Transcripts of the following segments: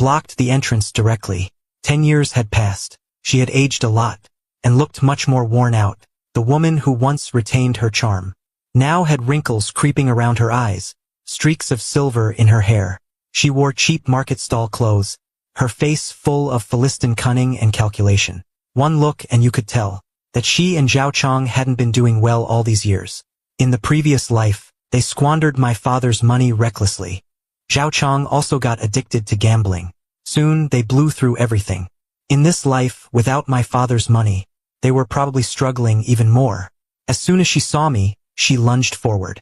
blocked the entrance directly. 10 years had passed. She had aged a lot, and looked much more worn out. The woman who once retained her charm now had wrinkles creeping around her eyes, streaks of silver in her hair. She wore cheap market stall clothes, her face full of Philistine cunning and calculation. One look and you could tell that she and Zhao Chong hadn't been doing well all these years. In the previous life, they squandered my father's money recklessly. Zhao Chong also got addicted to gambling. Soon they blew through everything. In this life, without my father's money, they were probably struggling even more. As soon as she saw me, she lunged forward.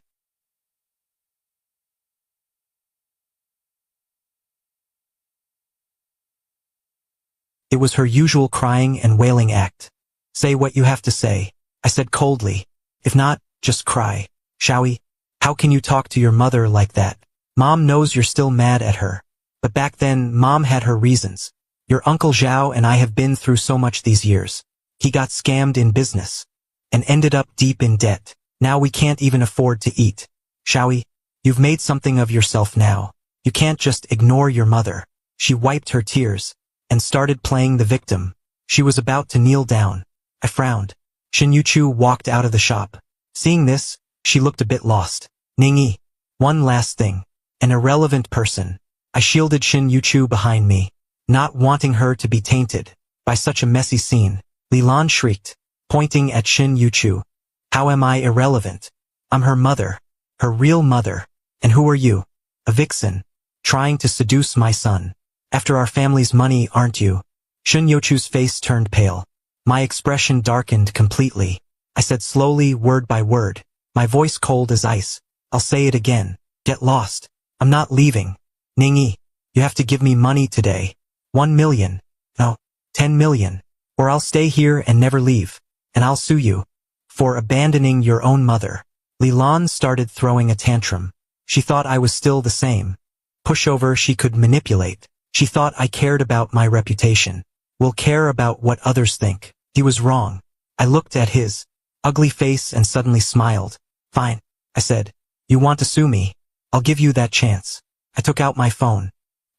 It was her usual crying and wailing act. Say what you have to say, I said coldly. If not, just cry, shall we? How can you talk to your mother like that? Mom knows you're still mad at her. But back then, Mom had her reasons. Your Uncle Zhao and I have been through so much these years. He got scammed in business and ended up deep in debt. Now we can't even afford to eat. Shall we? You've made something of yourself now. You can't just ignore your mother. She wiped her tears and started playing the victim. She was about to kneel down. I frowned. Shin Yuchu walked out of the shop. Seeing this, she looked a bit lost. Ningyi. One last thing. An irrelevant person. I shielded Shin Yuchu behind me, not wanting her to be tainted by such a messy scene. Li Lan shrieked, pointing at Shin Yuchu. How am I irrelevant? I'm her mother. Her real mother. And who are you? A vixen. Trying to seduce my son. After our family's money, aren't you? Shin Yuchu's face turned pale. My expression darkened completely. I said slowly, word by word, my voice cold as ice. I'll say it again. Get lost. I'm not leaving. Ningyi, you have to give me money today. 1 million. No, 10 million. Or I'll stay here and never leave. And I'll sue you for abandoning your own mother. Li Lan started throwing a tantrum. She thought I was still the same pushover she could manipulate. She thought I cared about my reputation. Will care about what others think. He was wrong. I looked at his ugly face and suddenly smiled. Fine, I said. You want to sue me? I'll give you that chance. I took out my phone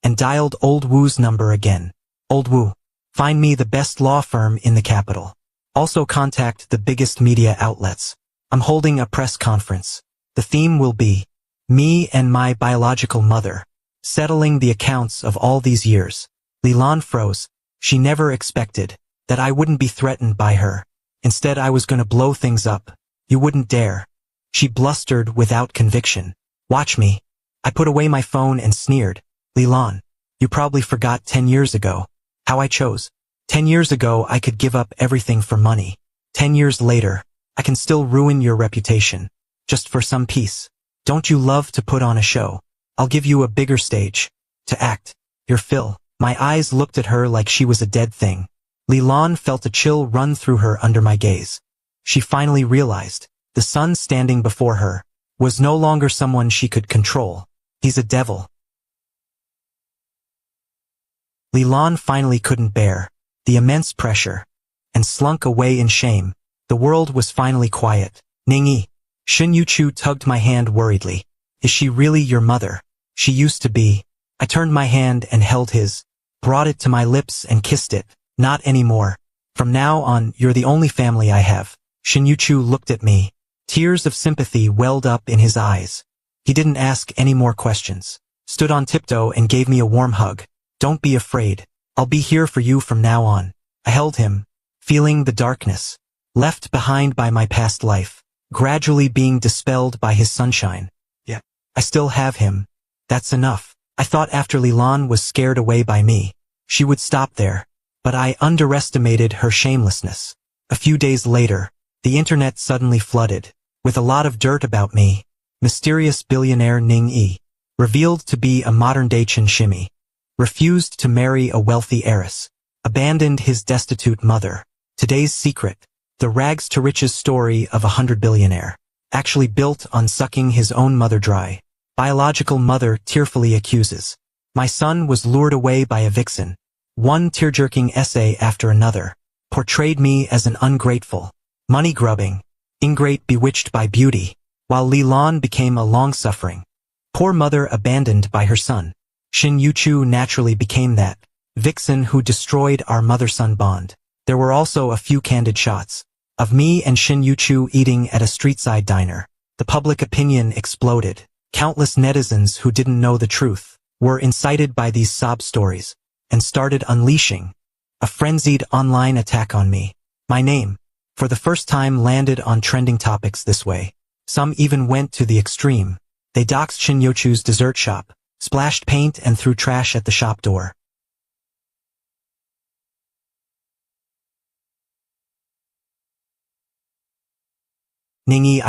and dialed Old Wu's number again. Old Wu, find me the best law firm in the capital. Also contact the biggest media outlets. I'm holding a press conference. The theme will be me and my biological mother, settling the accounts of all these years. Li Lan froze. She never expected that I wouldn't be threatened by her. Instead, I was going to blow things up. You wouldn't dare. She blustered without conviction. Watch me. I put away my phone and sneered. Li Lan, you probably forgot 10 years ago how I chose. 10 years ago, I could give up everything for money. 10 years later, I can still ruin your reputation just for some peace. Don't you love to put on a show? I'll give you a bigger stage to act. You're Phil. My eyes looked at her like she was a dead thing. Li Lan felt a chill run through her under my gaze. She finally realized the son standing before her was no longer someone she could control. He's a devil. Li Lan finally couldn't bear the immense pressure and slunk away in shame. The world was finally quiet. Ningyi. Shin Yuchu tugged my hand worriedly. Is she really your mother? She used to be. I turned my hand and held his, brought it to my lips and kissed it. Not anymore. From now on, you're the only family I have. Shin Yuchu looked at me. Tears of sympathy welled up in his eyes. He didn't ask any more questions. Stood on tiptoe and gave me a warm hug. Don't be afraid. I'll be here for you from now on. I held him, feeling the darkness left behind by my past life, gradually being dispelled by his sunshine. Yeah, I still have him. That's enough. I thought after Li Lan was scared away by me, she would stop there. But I underestimated her shamelessness. A few days later, the internet suddenly flooded with a lot of dirt about me. Mysterious billionaire Ningyi, revealed to be a modern-day Chen Shimi, refused to marry a wealthy heiress, abandoned his destitute mother. Today's secret, the rags-to-riches story of 100 billionaire, actually built on sucking his own mother dry. Biological mother tearfully accuses. My son was lured away by a vixen. One tear-jerking essay after another portrayed me as an ungrateful, money-grubbing, ingrate bewitched by beauty, while Li Lan became a long-suffering, poor mother abandoned by her son. Shin Yuchu naturally became that vixen who destroyed our mother-son bond. There were also a few candid shots of me and Shin Yuchu eating at a street-side diner. The public opinion exploded. Countless netizens who didn't know the truth were incited by these sob stories and started unleashing a frenzied online attack on me. My name, for the first time, landed on trending topics this way. Some even went to the extreme. They doxed Shin Yuchu's dessert shop, splashed paint and threw trash at the shop door. Ningy,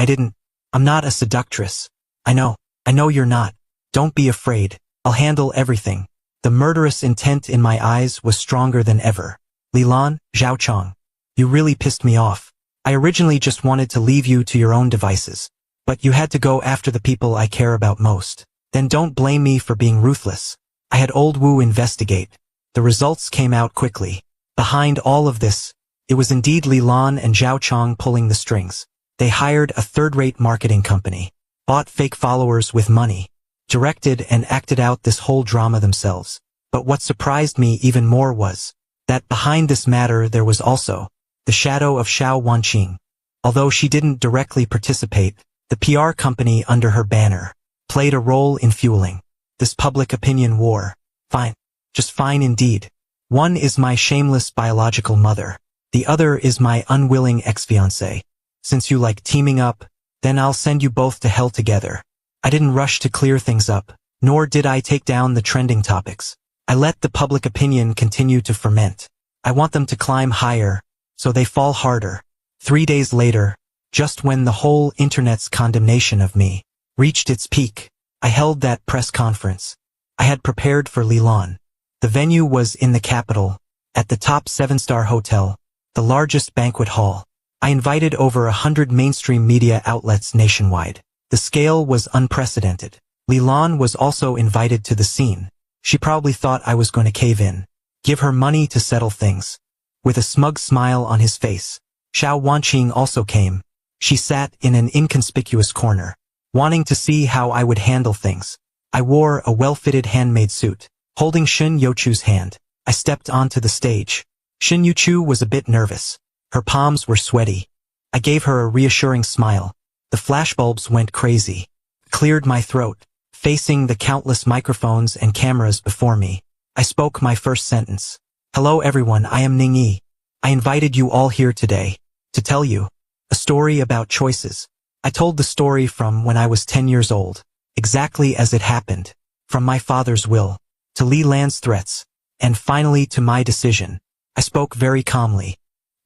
I'm not a seductress. I know you're not. Don't be afraid. I'll handle everything. The murderous intent in my eyes was stronger than ever. Lilan, Zhaochong, you really pissed me off. I originally just wanted to leave you to your own devices. But you had to go after the people I care about most. Then don't blame me for being ruthless. I had Old Wu investigate. The results came out quickly. Behind all of this, it was indeed Lilan and Zhaochong pulling the strings. They hired a third-rate marketing company, bought fake followers with money, directed and acted out this whole drama themselves. But what surprised me even more was that behind this matter there was also the shadow of Xiao Wanqing. Although she didn't directly participate, the PR company under her banner played a role in fueling this public opinion war. Fine. Just fine indeed. One is my shameless biological mother. The other is my unwilling ex-fiancé. Since you like teaming up, then I'll send you both to hell together. I didn't rush to clear things up, nor did I take down the trending topics. I let the public opinion continue to ferment. I want them to climb higher, so they fall harder. 3 days later, just when the whole internet's condemnation of me reached its peak, I held that press conference. I had prepared for Lilan. The venue was in the capital, at the top 7-star hotel, the largest banquet hall. I invited over 100 mainstream media outlets nationwide. The scale was unprecedented. Lilan was also invited to the scene. She probably thought I was going to cave in, give her money to settle things. With a smug smile on his face, Xiao Wanqing also came. She sat in an inconspicuous corner, wanting to see how I would handle things. I wore a well-fitted handmade suit. Holding Shin Yuchu's hand, I stepped onto the stage. Shin Yuchu was a bit nervous. Her palms were sweaty. I gave her a reassuring smile. The flashbulbs went crazy. Cleared my throat. Facing the countless microphones and cameras before me, I spoke my first sentence. Hello everyone, I am Ning Yi. I invited you all here today to tell you a story about choices. I told the story from when I was 10 years old, exactly as it happened, from my father's will, to Li Lan's threats, and finally to my decision. I spoke very calmly,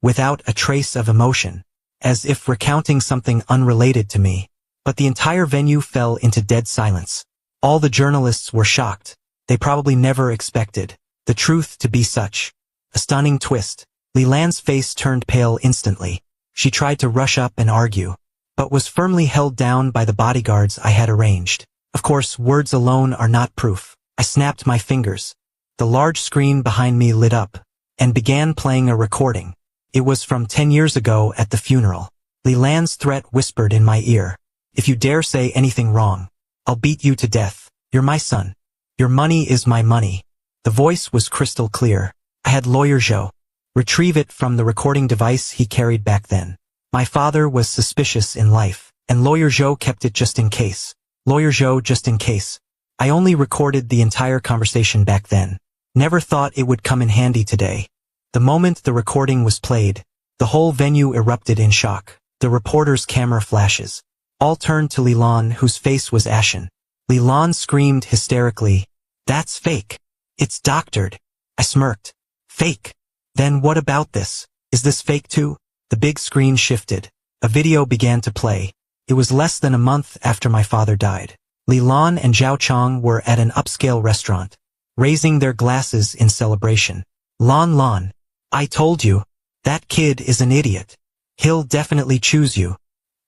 without a trace of emotion, as if recounting something unrelated to me. But the entire venue fell into dead silence. All the journalists were shocked. They probably never expected the truth to be such a stunning twist. Li Lan's face turned pale instantly. She tried to rush up and argue, but was firmly held down by the bodyguards I had arranged. Of course, words alone are not proof. I snapped my fingers. The large screen behind me lit up and began playing a recording. It was from 10 years ago at the funeral. Li Lan's threat whispered in my ear. If you dare say anything wrong, I'll beat you to death. You're my son. Your money is my money. The voice was crystal clear. I had Lawyer Zhou retrieve it from the recording device he carried back then. My father was suspicious in life, and Lawyer Zhou kept it just in case. Lawyer Zhou just in case. I only recorded the entire conversation back then. Never thought it would come in handy today. The moment the recording was played, the whole venue erupted in shock. The reporter's camera flashes all turned to Lilan, whose face was ashen. Lilan screamed hysterically, "That's fake. It's doctored." I smirked. Fake? Then what about this? Is this fake too? The big screen shifted. A video began to play. It was less than a month after my father died. Lilan and Zhao Chong were at an upscale restaurant, raising their glasses in celebration. Lan, I told you, that kid is an idiot. He'll definitely choose you.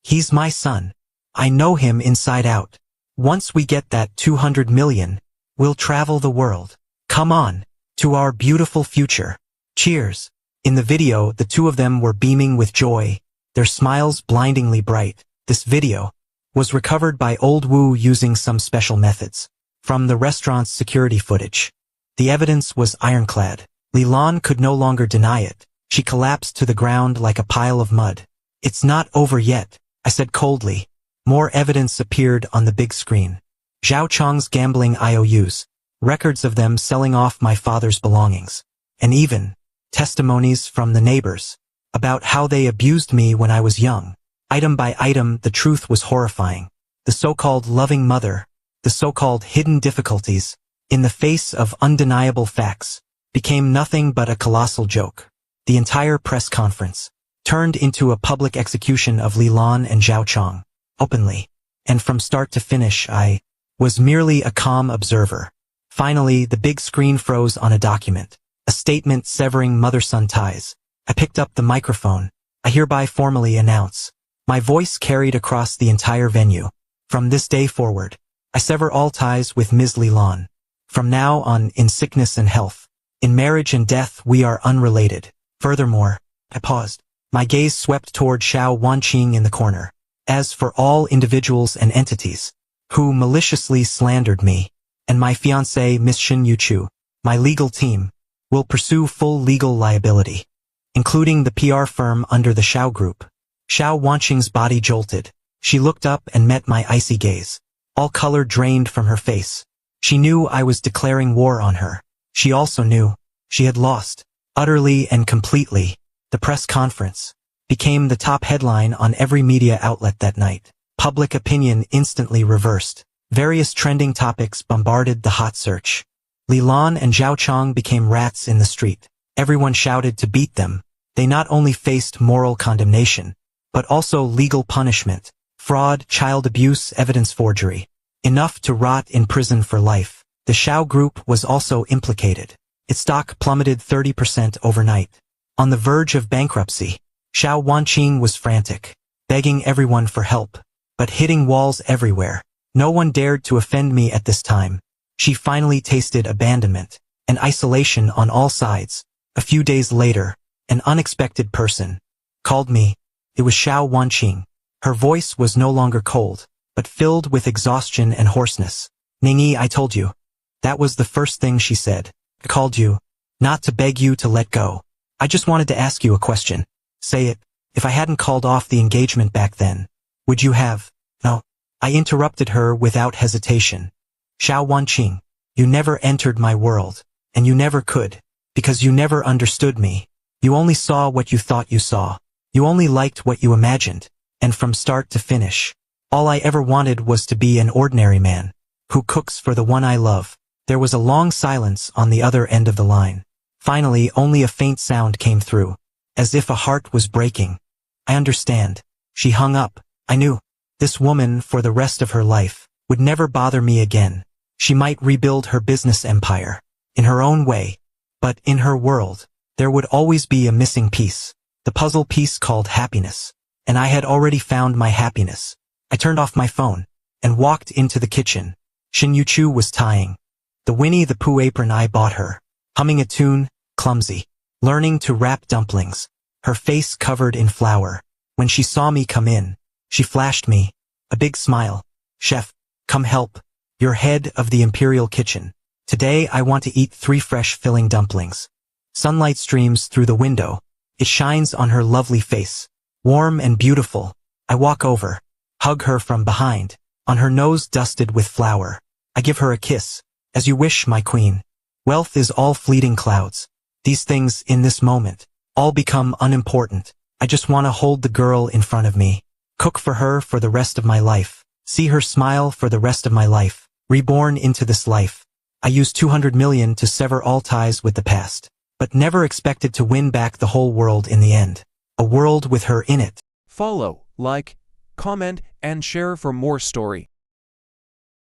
He's my son. I know him inside out. Once we get that 200 million, we'll travel the world. Come on, to our beautiful future. Cheers. In the video, the two of them were beaming with joy, their smiles blindingly bright. This video was recovered by Old Wu using some special methods. from the restaurant's security footage. The evidence was ironclad. Li Lan could no longer deny it. She collapsed to the ground like a pile of mud. "It's not over yet," I said coldly. More evidence appeared on the big screen. Zhao Chong's gambling IOUs, records of them selling off my father's belongings, and even testimonies from the neighbors about how they abused me when I was young. Item by item, the truth was horrifying. The so-called loving mother, the so-called hidden difficulties, in the face of undeniable facts, became nothing but a colossal joke. The entire press conference turned into a public execution of Li Lan and Zhao Chong, openly, and from start to finish I was merely a calm observer. Finally, the big screen froze on a document, a statement severing mother-son ties. I picked up the microphone. "I hereby formally announce." My voice carried across the entire venue. "From this day forward, I sever all ties with Ms. Li Lan. From now on, in sickness and health, in marriage and death, we are unrelated. Furthermore," I paused. My gaze swept toward Xiao Wanqing in the corner. "As for all individuals and entities who maliciously slandered me, and my fiancée, Miss Shin Yuchu, my legal team will pursue full legal liability, including the PR firm under the Xiao Group." Xiao Wanqing's body jolted. She looked up and met my icy gaze. All color drained from her face. She knew I was declaring war on her. She also knew she had lost, utterly and completely. The press conference became the top headline on every media outlet that night. Public opinion instantly reversed. Various trending topics bombarded the hot search. Li Lan and Zhao Chong became rats in the street. Everyone shouted to beat them. They not only faced moral condemnation, but also legal punishment, fraud, child abuse, evidence forgery. Enough to rot in prison for life. The Xiao Group was also implicated. Its stock plummeted 30% overnight. On the verge of bankruptcy, Xiao Wanqing was frantic, begging everyone for help, but hitting walls everywhere. No one dared to offend me at this time. She finally tasted abandonment and isolation on all sides. A few days later, an unexpected person called me. It was Xiao Wanqing. Her voice was no longer cold, but filled with exhaustion and hoarseness. "Ningyi, I told you." That was the first thing she said. "I called you, not to beg you to let go. I just wanted to ask you a question." "Say it." "If I hadn't called off the engagement back then, would you have?" "No." I interrupted her without hesitation. "Xiao Wanqing, you never entered my world, and you never could, because you never understood me. You only saw what you thought you saw. You only liked what you imagined, and from start to finish, all I ever wanted was to be an ordinary man, who cooks for the one I love." There was a long silence on the other end of the line. Finally, only a faint sound came through, as if a heart was breaking. "I understand." She hung up. I knew. This woman, for the rest of her life, would never bother me again. She might rebuild her business empire, in her own way, but in her world, there would always be a missing piece. The puzzle piece called happiness. And I had already found my happiness. I turned off my phone, and walked into the kitchen. Shin Yuchu was tying the Winnie the Pooh apron I bought her, humming a tune, clumsy, learning to wrap dumplings, her face covered in flour. When she saw me come in, she flashed me a big smile. "Chef, come help. You're head of the Imperial Kitchen. Today I want to eat 3 fresh filling dumplings." Sunlight streams through the window. It shines on her lovely face, warm and beautiful. I walk over, hug her from behind, on her nose dusted with flour. I give her a kiss. "As you wish, my queen." Wealth is all fleeting clouds. These things, in this moment, all become unimportant. I just want to hold the girl in front of me, cook for her for the rest of my life, see her smile for the rest of my life, reborn into this life. I used 200 million to sever all ties with the past, but never expected to win back the whole world in the end. A world with her in it. Follow, like, comment, and share for more story.